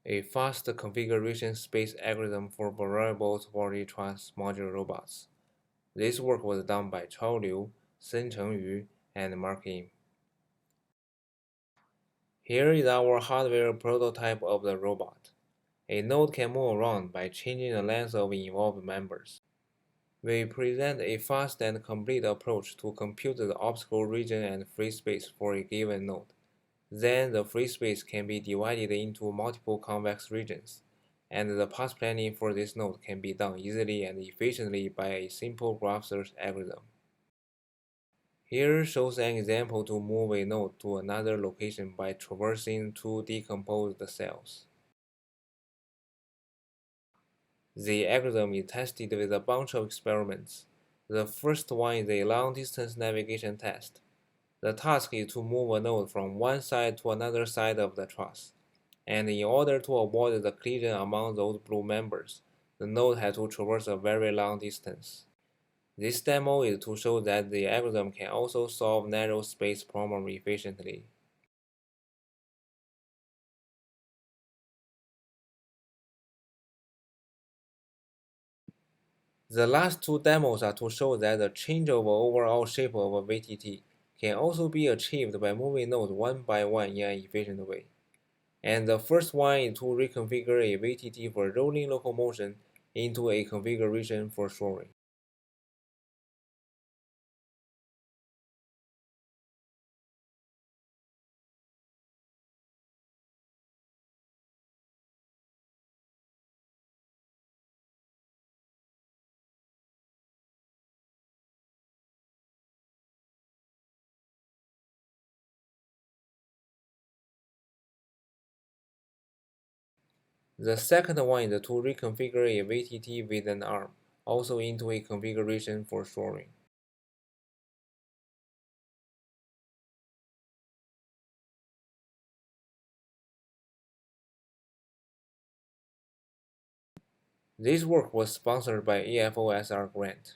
a fast configuration space algorithm for variable topology truss modular robots. This work was done by Chao Liu, Sen-Cheng Yu, and Mark Im. Here is our hardware prototype of the robot. A node can move around by changing the length of involved members. We present a fast and complete approach to compute the obstacle region and free space for a given node. Then the free space can be divided into multiple convex regions, and the path planning for this node can be done easily and efficiently by a simple graph search algorithm. Here shows an example to move a node to another location by traversing two decomposed cells. The algorithm is tested with a bunch of experiments. The first one is a long-distance navigation test. The task is to move a node from one side to another side of the truss, and in order to avoid the collision among those blue members, the node has to traverse a very long distance. This demo is to show that the algorithm can also solve narrow space problems efficiently. The last two demos are to show that the change of the overall shape of a VTT can also be achieved by moving nodes one by one in an efficient way. And the first one is to reconfigure a VTT for rolling locomotion into a configuration for soaring. The second one is to reconfigure a VTT with an arm, also into a configuration for soaring. This work was sponsored by EFOSR grant.